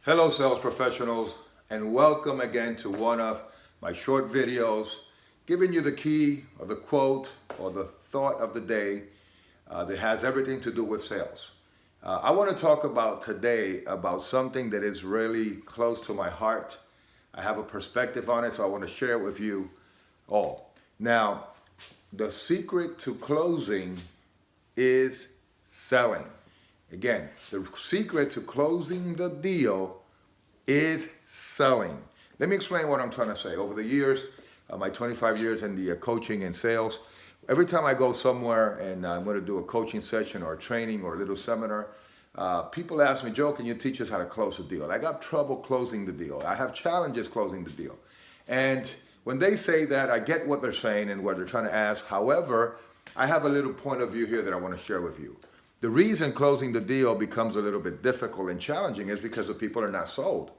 Hello sales professionals, and welcome again to one of my short videos giving you the key or the quote or the thought of the day that has everything to do with sales. I want to talk about today about something that is really close to my heart. I have a perspective on it, so I want to share it with you all. Now, the secret to closing is selling. Again, the secret to closing the deal is selling. Let me explain what I'm trying to say. Over the years, my 25 years in the coaching and sales, every time I go somewhere and I'm going to do a coaching session or a training or a little seminar, people ask me, Joe, can you teach us how to close a deal? I got trouble closing the deal. I have challenges closing the deal. And when they say that, I get what they're saying and what they're trying to ask. However, I have a little point of view here that I want to share with you. The reason closing the deal becomes a little bit difficult and challenging is because the people are not sold.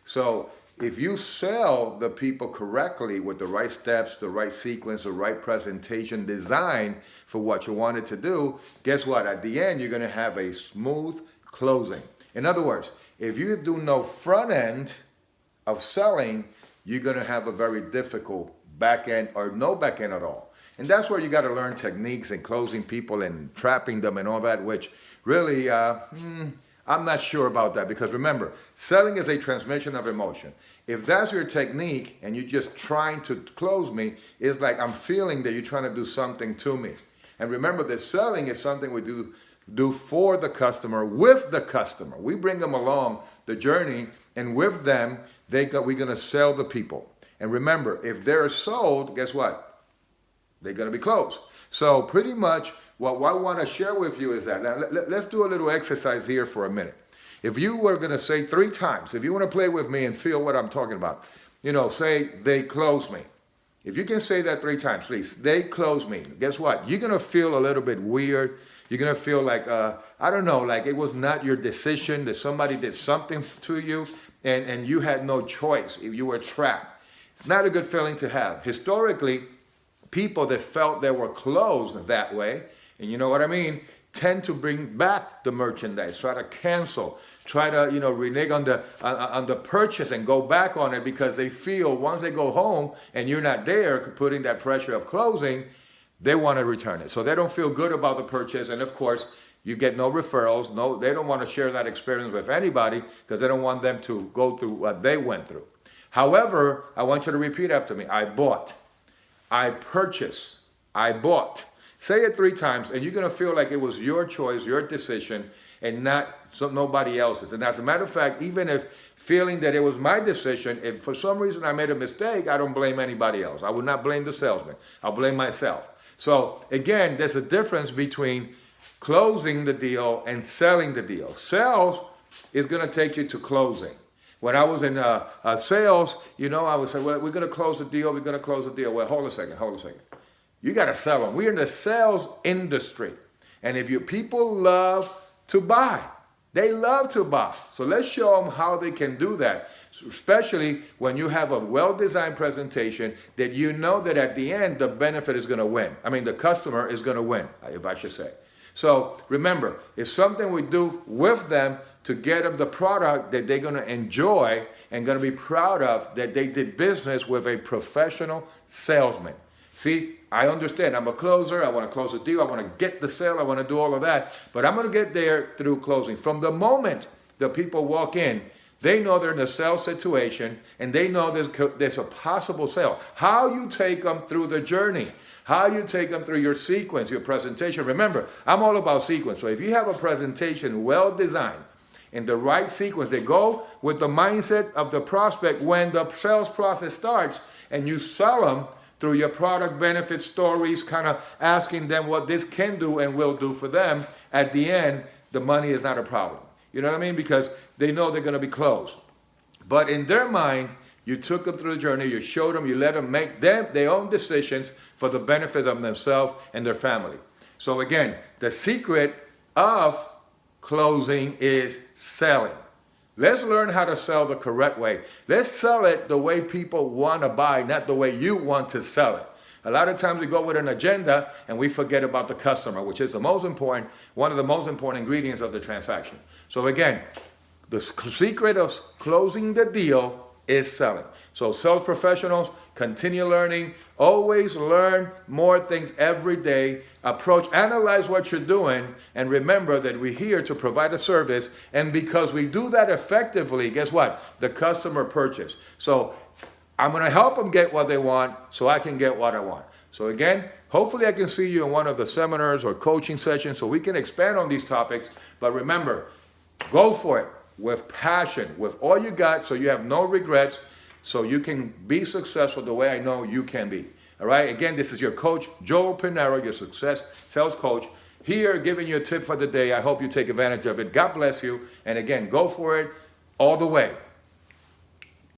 So if you sell the people correctly with the right steps, the right sequence, the right presentation design for what you wanted to do, guess what? At the end, you're going to have a smooth closing. In other words, if you do no front end of selling, you're going to have a very difficult back end or no back end at all. And that's where you got to learn techniques and closing people and trapping them and all that, which really, I'm not sure about that, because remember, selling is a transmission of emotion. If that's your technique and you're just trying to close me, it's like I'm feeling that you're trying to do something to me. And remember that selling is something we do for the customer, with the customer. We bring them along the journey, and with them, we're going to sell the people. And remember, if they're sold, guess what? They're going to be closed. So pretty much what I want to share with you is that. Now, let's do a little exercise here for a minute. If you were going to say 3 times, if you want to play with me and feel what I'm talking about, say, they close me. If you can say that 3 times, please, they close me. Guess what? You're going to feel a little bit weird. You're going to feel like, I don't know, like it was not your decision, that somebody did something to you and you had no choice. You were trapped. It's not a good feeling to have. Historically, people that felt they were closed that way, and you know what I mean, tend to bring back the merchandise, try to cancel, try to renege on the purchase and go back on it, because they feel once they go home and you're not there putting that pressure of closing, they want to return it. So they don't feel good about the purchase, and of course you get no referrals. No, they don't want to share that experience with anybody because they don't want them to go through what they went through. However, I want you to repeat after me. I bought. I purchased, I bought. Say it 3 times, and you're going to feel like it was your choice, your decision, and not nobody else's. And as a matter of fact, even if feeling that it was my decision, if for some reason I made a mistake, I don't blame anybody else. I would not blame the salesman. I'll blame myself. So again, there's a difference between closing the deal and selling the deal. Sales is going to take you to closing. When I was in sales, I would say, well, we're going to close the deal. We're going to close the deal. Well, hold a second. You got to sell them. We're in the sales industry. And if your people love to buy, they love to buy. So let's show them how they can do that, especially when you have a well-designed presentation that you know that at the end, the benefit is going to win. I mean, the customer is going to win, if I should say. So remember, it's something we do with them to get them the product that they're going to enjoy and going to be proud of, that they did business with a professional salesman. See, I understand. I'm a closer. I want to close a deal. I want to get the sale. I want to do all of that. But I'm going to get there through closing. From the moment the people walk in, they know they're in a sales situation, and they know there's a possible sale. How you take them through the journey, how you take them through your sequence, your presentation. Remember, I'm all about sequence. So if you have a presentation well designed, in the right sequence, they go with the mindset of the prospect when the sales process starts, and you sell them through your product benefit stories, kind of asking them what this can do and will do for them. At the end, the money is not a problem. You know what I mean? Because they know they're going to be closed. But in their mind, you took them through the journey, you showed them, you let them make their own decisions for the benefit of themselves and their family. So again, the secret of closing is selling. Let's learn how to sell the correct way. Let's sell it the way people want to buy, not the way you want to sell it. A lot of times we go with an agenda and we forget about the customer, which is one of the most important ingredients of the transaction. So again, The secret of closing the deal is selling. So sales professionals, continue learning. Always learn more things every day. Approach, analyze what you're doing, and remember that we're here to provide a service. And because we do that effectively, guess what? The customer purchase. So I'm going to help them get what they want so I can get what I want. So again, hopefully I can see you in one of the seminars or coaching sessions so we can expand on these topics. But remember, go for it with passion, with all you got, so you have no regrets, so you can be successful the way I know you can be. All right? Again, this is your coach, Joel Pinero, your success sales coach, here giving you a tip for the day. I hope you take advantage of it. God bless you. And again, go for it all the way.